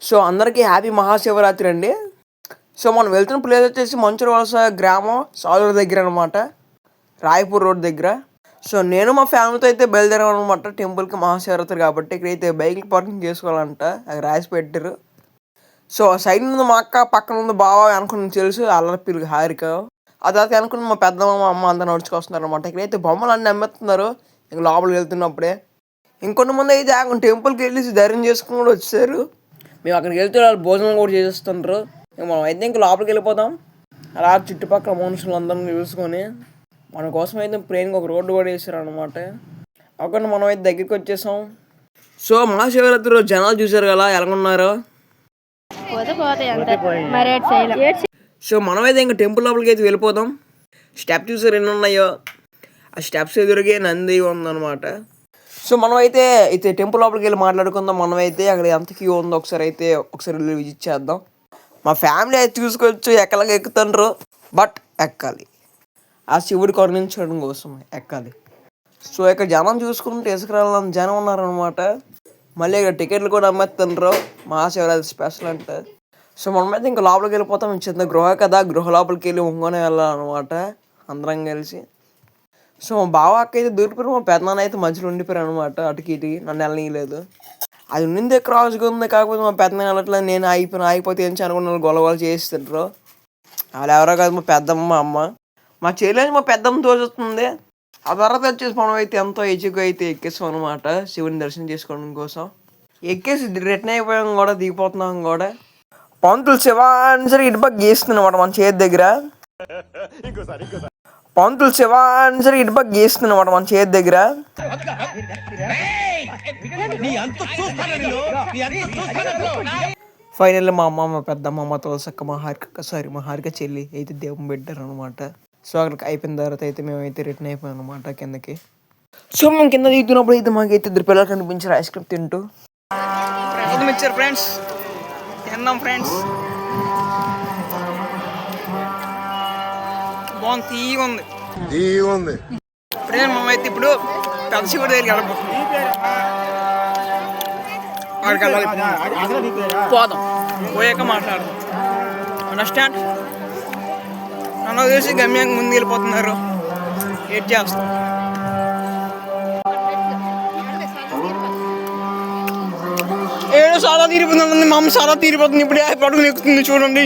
So అందరికీ happy Mahashivratri అండి. So మనం వెళ్తున్న ప్లేస్ వచ్చేసి మంచూరు వలస గ్రామం సాలూరు దగ్గర అనమాట, రాయపూర్ రోడ్ దగ్గర. సో నేను మా ఫ్యామిలీతో అయితే బయలుదేరాం అనమాట టెంపుల్కి, మహాశివరాత్రి కాబట్టి. ఇక్కడైతే బైక్లు పార్కింగ్ చేసుకోవాలంట, అది రాసి పెట్టారు. సో సైడ్ ఉంది మా అక్క, పక్కన ఉంది బావ, అనుకుని తెలుసు అల్లపిల్లి హారిక. ఆ తర్వాత అనుకుని మా పెద్దమ్మ అమ్మ అంతా నడుచుకొస్తున్నారు అనమాట. ఇక్కడైతే బొమ్మలు అన్నీ అమ్మేస్తున్నారు ఇంక లోపలికి వెళ్తున్నప్పుడే. ఇంకొన్ని మంది అయితే టెంపుల్కి వెళ్ళి ధైర్యం చేసుకుని కూడా వచ్చారు. మేము అక్కడికి వెళ్తే వాళ్ళు భోజనం కూడా చేసేస్తుంటారు. మనం అయితే ఇంక లోపలికి వెళ్ళిపోతాం. అలా చుట్టుపక్కల మనుషులు అందరిని చూసుకొని మన కోసం అయితే ట్రైన్కి ఒక రోడ్డు కూడా వేసారు అనమాట. అక్కడ మనం అయితే దగ్గరికి వచ్చేసాం. సో మహాశివరాత్రి రోజు జనాలు చూసారు కదా ఎలాగున్నారో. సో మనమైతే ఇంకా టెంపుల్ లోపలికి అయితే వెళ్ళిపోతాం. స్టెప్ చూసారు ఎన్ని ఉన్నాయో, ఆ స్టెప్స్ ఎదురుగే నంది ఉందన్నమాట. సో మనమైతే టెంపుల్ లోపలికి వెళ్ళి మాట్లాడుకుందాం. మనమైతే అక్కడ ఎంత క్యూ ఉందో ఒకసారి వెళ్ళి విజిట్ చేద్దాం. మా ఫ్యామిలీ అయితే చూసుకోవచ్చు ఎక్కలాగా ఎక్కుతుండ్రు, బట్ ఎక్కాలి, ఆ శివుడి కరుణించడం కోసం ఎక్కాలి. సో ఇక్కడ జనం చూసుకుంటే ఇసుకరాలని జనం ఉన్నారనమాట. మళ్ళీ ఇక్కడ టికెట్లు కూడా అమ్మేస్తుండ్రు, మహాశివరాత్రి స్పెషల్ అంటే. సో మనమైతే ఇంకా లోపలికి వెళ్ళిపోతాం. చిన్న గృహ కదా, గృహ లోపలికి వెళ్ళి ఒంగోనే వెళ్ళాలన్నమాట అందరం కలిసి. సో మా బావ అక్క అయితే దూరిపోయారు, మా పెద్దనాన్న అయితే మధ్యలో ఉండిపోయారు అనమాట. అటుకి ఇటు నన్ను వెళ్ళనీయలేదు. అది ఉండిందే క్రాస్గా ఉంది, కాకపోతే మా పెద్దనాన్న వెళ్ళట్లేదు. నేను ఆగిపోతే ఏం అనుకున్న గొలగొల చేస్తుంటారు. వాళ్ళు ఎవరో కాదు, మా పెద్దమ్మ అమ్మ. మా చెల్లెలు మా పెద్దమ్మ తోచుతుంది. ఆ తర్వాత వచ్చేసి మనం అయితే ఎంతో ఎజుగా అయితే ఎక్కేసాం అనమాట శివుని దర్శనం చేసుకోవడం కోసం. ఎక్కేసి రిటర్న్ అయిపోయాం కూడా, దిగిపోతున్నాం కూడా. పంతులు శివాని సరే ఇటుపక్క గీస్తున్నమాట మన చేతి దగ్గర. పంతులు శివాని సరే ఇటుపక్క గీస్తున్నమాట మన చేతి దగ్గర. ఫైనల్లీ మా అమ్మ, మా పెద్దమ్మ, మా తులసక్క, మా హారిక చెల్లి అయితే దేవుని పెట్టారు అనమాట. సో అక్కడికి అయిపోయిన తర్వాత అయితే మేమైతే రిటర్న్ అయిపోయాం అనమాట కిందకి. సో మేము కింద దిగుతున్నప్పుడు అయితే మాకైతే ఇద్దరు పిల్లలు కనిపించారు ఐస్ క్రీమ్ తింటూ. ఇచ్చారు ఫ్రెండ్స్, తిన్నాం ఫ్రెండ్స్. బాగుంది, తీయగా ఉంది. ఫ్రెండ్స్ మేమైతే ఇప్పుడు పెద్ద శివుడి దగ్గరికి వెళ్ళబోతున్నాం. అక్కడికి వెళ్ళాలి, పోదాం, పోయాక మాట్లాడదాం. అండర్స్టాండ్? నన్ను చూసి గమ్యానికి ముందు వెళ్ళిపోతున్నారు, ఏడ్ చేస్తాం. ఏడు సారా తీరిపోతుంది, మా అమ్మ సారా తీరిపోతుంది. ఇప్పుడు పడుకుని ఎక్కుతుంది చూడండి.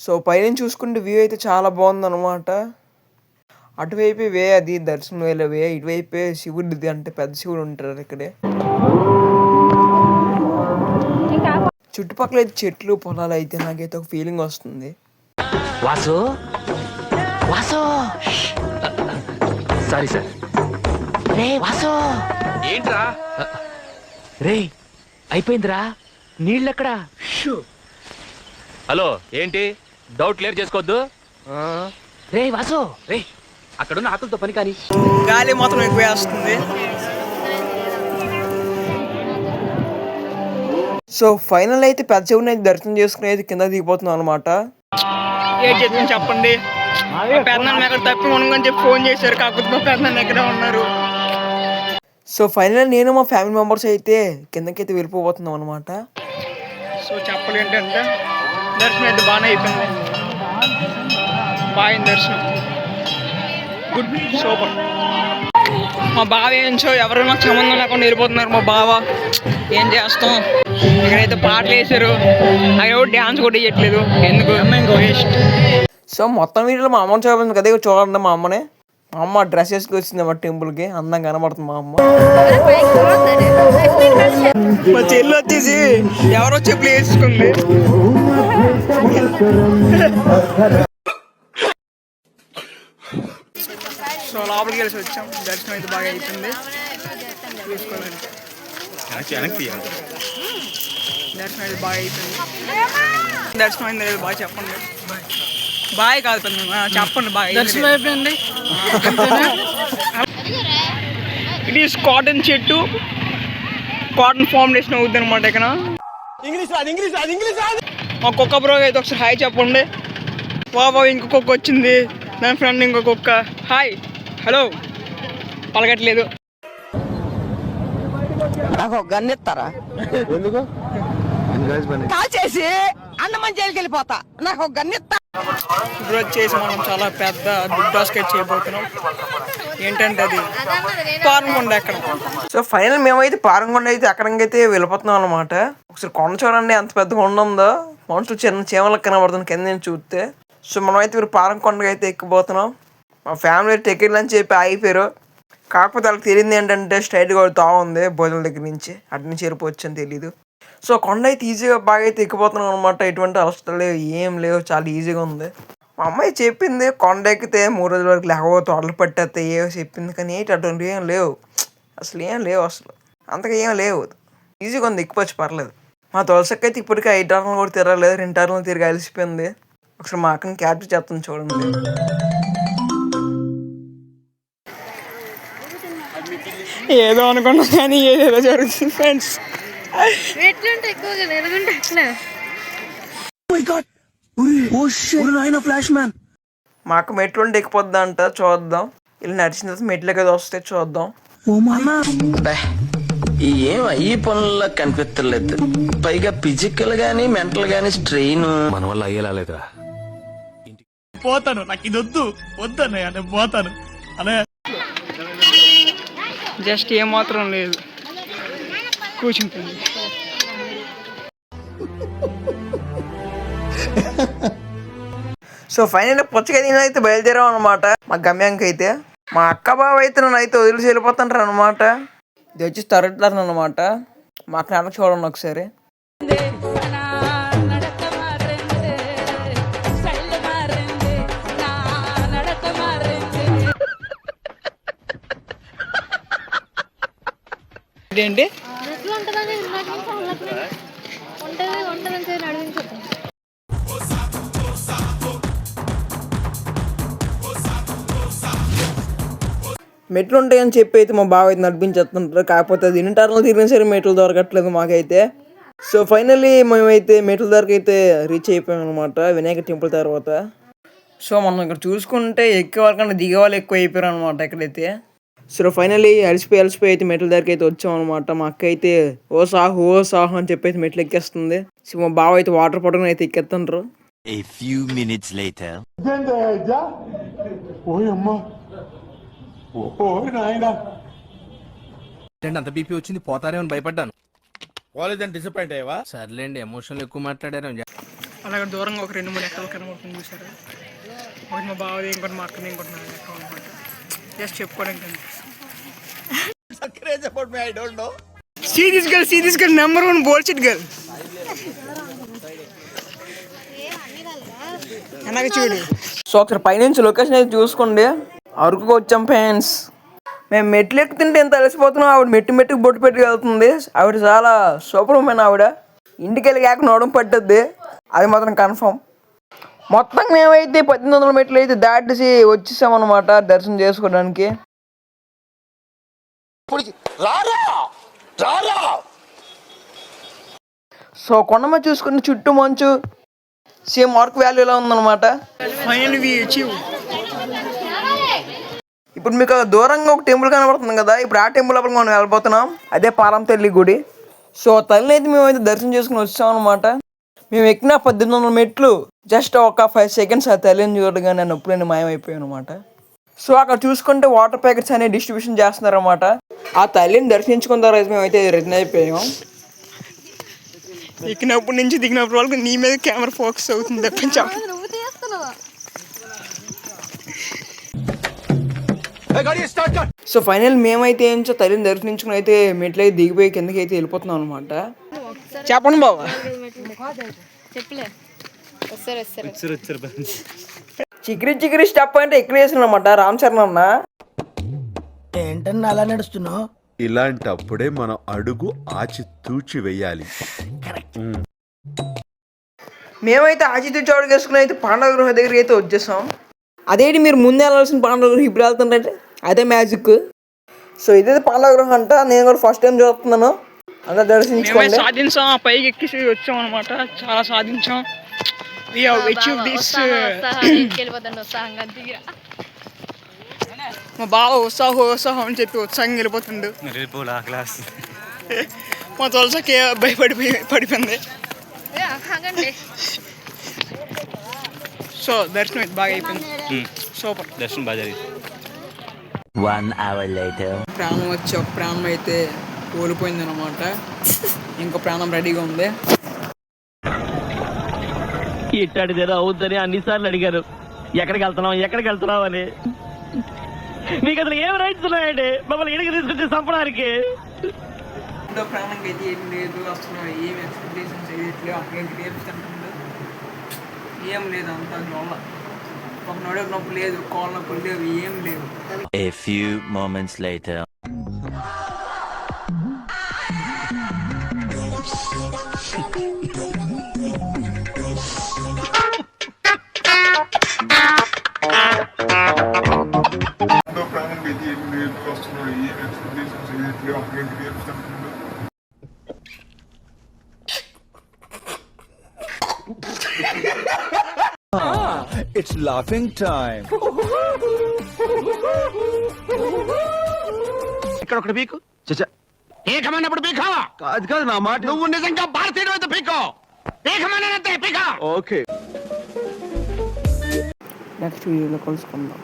సో పైన చూసుకుంటే వ్యూ అయితే చాలా బాగుందన్నమాట. అటువైపు వే, అది దర్శనం వేలే వే, ఇటువైపే శివుడిది, అంటే పెద్ద శివుడు ఉంటారు ఇక్కడే. చుట్టుపక్కల అయితే చెట్లు పొలాలు అయితే నాకైతే ఒక ఫీలింగ్ వస్తుంది. Vasu Vasu sorry sir. రే వాసు, ఏంట్రా? రే అయిపోయిందిరా, నీళ్ళెక్కడా? హలో, ఏంటి డౌట్ క్లియర్ చేసుకోవద్దు. రే వాసు, రే అక్కడున్న ఆకులతో పని కానీ. గాలి మాత్రం ఎక్కువ వేస్తుంది. సో ఫైనల్ అయితే పెద్ద శివుని అయితే దర్శనం చేసుకుని అయితే కింద దిగిపోతున్నాం అనమాట. ఏం చేద్దాం చెప్పండి, పెద్దనాన్న ఎక్కడ తప్పి ఉండని చెప్పి ఫోన్ చేశారు, కాకపోతే మా పెద్దనాన్న ఎక్కడ ఉన్నారు. సో ఫైనల్ నేను మా ఫ్యామిలీ మెంబర్స్ అయితే కిందకైతే వెళ్ళిపోతున్నాం అనమాట. సో చెప్పాలి ఏంటంటే దర్శనం అయితే బాగానే అయిపోయింది, బాగా దర్శనం, గుడ్, సూపర్. మా బావ ఏంచో ఎవరు నాకు సంబంధం లేకుండా వెళ్ళిపోతున్నారు. మా బావ ఏం చేస్తాం, ఇక్కడైతే పాటలు వేసారు, అక్కడ డ్యాన్స్ కూడా వేయట్లేదు, ఎందుకు వేస్ట్. సో మొత్తం వీటిలో మా అమ్మని చూపించింది కదా, చూడండి మా అమ్మనే. మా అమ్మ డ్రెస్ వేసుకు వచ్చింది అన్నమాట టెంపుల్కి, అందంగా కనబడుతుంది మా అమ్మ. మా చెల్లి వచ్చేసి ఎవరో చెప్పులు వేసుకుంది. సో లోపలికి వెళ్ళి వచ్చాం, దర్శనం అయితే బాగా అయిపోయింది. తీసుకోవాలంటే దర్శనం అయితే బాగా అయిపోయింది. దర్శనం అయింది లేదు బాగా చెప్పండి. బాయ్ కాదు చెప్పండి, బాగా దర్శనం అయిపోయింది. ఇట్ ఈస్ కాటన్ చెట్టు, కాటన్ ఫార్మేషన్ అవుతుంది అనమాట. ఇక్కడ మా కుక్క బ్రోకి అయితే ఒకసారి హాయ్ చెప్పండి. బాబా ఇంకో కుక్క వచ్చింది, నా ఫ్రెండ్ ఇంకో కుక్క. హాయ్ హలో పలకట్లేదు. నాకు గన్నెత్తారా? ఎందుకు కాల్చేసి అన్నమని జైలుకి వెళ్ళిపోతా. నాకు గన్నెత్తా. ఇప్పుడు వచ్చేసి మనం చాలా పెద్ద బిగ్ బాస్కెట్ చేయబోతున్నాం. ఏంటంటే అది పారంకొండ ఎక్కడం. సో ఫైనల్ మేమైతే పారంకొండ అయితే ఎక్కడికైతే వెళ్ళిపోతున్నాం అనమాట. ఒకసారి కొండ చూడండి ఎంత పెద్ద కొండ ఉందో. మనుషులు చిన్న చీమలకు కనబడుతుంది కింద నుంచి చూస్తే. సో మనమైతే ఇప్పుడు పారంకొండకి అయితే ఎక్కిపోతున్నాం. మా ఫ్యామిలీ టికెట్లు అని చెప్పి ఆగిపోయారు. కాకపోతే వాళ్ళకి తెలియదు ఏంటంటే స్ట్రైట్గా తావు ఉంది భోజనం దగ్గర నుంచి, అటు నుంచి వెళ్ళిపోవచ్చు అని తెలీదు. సో కొండ అయితే ఈజీగా బాగా అయితే ఎక్కిపోతున్నాం అనమాట. ఎటువంటి అవసరం లేవు, ఏం లేవు, చాలా ఈజీగా ఉంది. మా అమ్మాయి చెప్పింది కొండ ఎక్కితే 3 రోజుల వరకు లేకపోతే తోటలు పట్టేస్తే ఏవో చెప్పింది. కానీ ఏంటి అటువంటి ఏం లేవు, అసలు ఏం లేవు, అసలు అంతగా ఏం లేవు. ఈజీగా ఉంది, ఎక్కిపోవచ్చు, పర్లేదు. మా తులసక్క అయితే ఇప్పటికీ 5 టర్న్లు కూడా తిరగలేదు, 2 టర్న్లు తిరిగి అలసిపోయింది. ఒకసారి మా అక్కని క్యాప్చర్ చేస్తాను చూడండి. ఏదో అనుకున్నా కానీ ఏదేదో జరుగుతుంది ఫ్రెండ్స్. మా అక్క మెట్లు ఉంటే ఎక్కిపోద్దా అంట, చూద్దాం. ఇలా నడిచిన తర్వాత మెట్లు కదా వస్తే చూద్దాం. ఏం ఈ పనుల్లో కనిపించలేదు. పైగా ఫిజికల్ గానీ మెంటల్ గానీ స్ట్రెయిన్ మన వల్ల అయ్యేలా లేదురా. పోతాను, నాకు ఇది వద్దు వద్దన్నయ్య, నేను పోతాను అన్నయ్య. జస్ట్ ఏమాత్రం లేదు, కూర్చుంటుంది. సో ఫైనల్ పుచ్చకాయ తిని అయితే బయలుదేరాం అనమాట మా గమ్యానికి అయితే. మా అక్క బావ అయితే నన్ను అయితే వదిలిసి వెళ్ళిపోతుంటారు అనమాట. ఇది వచ్చి థర్డ్ టర్న్ అనమాట. మా అక్క నడక చూడండి ఒకసారి. ఏంటి మెట్లు ఉంటాయని చెప్పి అయితే మా బావ అయితే నడిపించేస్తుంటారు. కాకపోతే అది 2 టర్న్లు తిరిగిన సరే మెట్లు దొరకట్లేదు మాకైతే. సో ఫైనల్లీ మేమైతే మెట్ల దగ్గరికి అయితే రీచ్ అయిపోయాం అనమాట, వినాయక టెంపుల్ తర్వాత. సో మనం ఇక్కడ చూసుకుంటే ఎక్కే వాళ్ళకన్నా దిగే వాళ్ళు ఎక్కువ అయిపోయారు అనమాట ఇక్కడైతే. సో ఫైనల్లీ అలసిపోయి అయితే మెట్ల దగ్గరికి అయితే వచ్చాం అనమాట. మా అక్క అయితే ఓ సాహు అని చెప్పి అయితే మెట్లు ఎక్కేస్తుంది. సో మా బావ అయితే వాటర్ పట్టుకుని అయితే ఎక్కేస్తుంటారు. A few minutes later. అంత బీపీ వచ్చింది, పోతారేమని భయపడ్డాను. పోలేదని డిసప్పాయింట్ అయ్యావా? సర్లేండి, ఎమోషన్లు ఎక్కువ మాట్లాడారు. అలాగే దూరంగా ఒక 2-3 ఎక్కలు కనబడుతుంది చూసారా. ఒకటి మా బావది, ఇంకోటి మా అక్కని, ఇంకోటి నా ఎక్క అనమాట. జస్ట్ చెప్పుకోవడానికి see this girl number 1 bullshit girl. అలాగే చూడు. సో ఒకసారి పైనుంచి లొకేషన్ అయితే చూసుకోండి. అరకుకు వచ్చాం ఫ్రెండ్స్. మేము మెట్లు ఎక్కుతుంటే ఎంత అలసిపోతున్నాం. ఆవిడ మెట్టుకు బొట్టు పెట్టి వెళ్తుంది. ఆవిడ చాలా సూపర్ ఉమెన్. ఆవిడ ఇంటికి వెళ్ళి కాక నోడం పట్టుద్ది, అది మాత్రం కన్ఫర్మ్. మొత్తం మేమైతే 1800 మెట్లు అయితే దాటేసి వచ్చేసామన్నమాట దర్శనం చేసుకోవడానికి. సో కొండమ్మ చూసుకుని చుట్టూ మంచు సేమ్ మార్క్ వ్యాలీలో ఉందన్నమాట. Final we achieve. ఇప్పుడు మీకు దూరంగా ఒక టెంపుల్ కనబడుతుంది కదా, ఇప్పుడు ఆ టెంపుల్ లోపలికి మనం వెళ్ళిపోతున్నాం. అదే పారం తల్లి గుడి. సో తల్లిని అయితే మేమైతే దర్శనం చేసుకుని వచ్చాం అనమాట. మేము ఎక్కిన 1800 మెట్లు జస్ట్ ఒక 5 సెకండ్స్ ఆ తల్లిని చూడగానే నొప్పులని మాయమైపోయాయి అనమాట. సో అక్కడ చూసుకుంటే వాటర్ ప్యాకెట్స్ అనేవి డిస్ట్రిబ్యూషన్ చేస్తున్నారన్నమాట. ఆ తల్లిని దర్శించుకున్న తర్వాత మేమైతే రిటర్న్ అయిపోయాం. ఎక్కినప్పటి నుంచి దిగినప్పటి వరకు నీ మీద కెమెరా ఫోకస్ అవుతుంది తప్పించా. సో ఫైనల్ మేమైతే ఏంచో తల్లిని దర్శించుకుని అయితే మెట్లు అయితే దిగిపోయి కిందకి అయితే వెళ్ళిపోతున్నాం అనమాట. చెప్పండి బాబా. చిక్కిరి స్టెప్ అంటే ఎక్కడ వేసిన అనమాట రామ్ చరణ్ అన్న. ఏంటన్నా అలా నడుస్తున్నావు? ఇలాంటప్పుడే మనం అడుగు ఆచితూచి వెయ్యాలి. మేమైతే ఆచితూచి అడుగు వేసుకుని అయితే పాండవ గృహ దగ్గరికి అయితే వచ్చేసాం. అదేంటి మీరు ముందే వెళ్ళాల్సిన పాండవ గృహం ఇప్పుడు వెళ్తుంటే అదే మ్యాజిక్. సో ఇదైతే పాండవ గృహం అంట. నేను కూడా ఫస్ట్ టైం చూస్తున్నాను. అంతా మేమే దర్శించుకోండి. సాధించాం, ఆ పైకి ఎక్కేసి వచ్చాం అనమాట. చాలా సాధించాం. We have achieved this. మా బావ ఉత్సాహం అని చెప్పి ఉత్సాహంగా వెళ్ళిపోతుండు. మా తులసకి పడిపోయింది. సో దర్శనం అయితే బాగా అయిపోయింది. సూపర్. దర్శనం బాగా జరిగింది. 1 hour later. ప్రాణం వచ్చి ఒక ప్రాణం అయితే కోల్పోయింది అనమాట. ఇంకో ప్రాణం రెడీగా ఉంది. ఇట్టాడిదేదో అవుద్దని అన్నిసార్లు అడిగారు. ఎక్కడికి వెళ్తున్నావు అని. మీకు అసలు ఏం రైట్స్ ఉన్నాయండి మమ్మల్ని ఎడికి తీసుకొచ్చి చంపడానికి? ఇంకో ప్రాణంకి అయితే ఏం లేదు, అసలు ఏం ఎక్స్పెక్టేషన్స్ వేయట్లేదు. అక్కడికి నేర్పుతుంటుందో ఏం లేదు, అంతా గొల్ల. ఒక నడుపు నొప్పి లేదు, కాళ్ళ నొప్పులు లేవు, ఏం లేవు. A few moments later. It's laughing time. ఇక్కడ ఒకటి పీకు పీకమన్నప్పుడు పీకావా? కాదు నా మాట. నువ్వు నిజంగా భారతీయుడు అయితే పీకో. పీకమన్నంతే పీకా. ఓకే. నెక్స్ట్ వీడియోలో కలుసుకుందాం.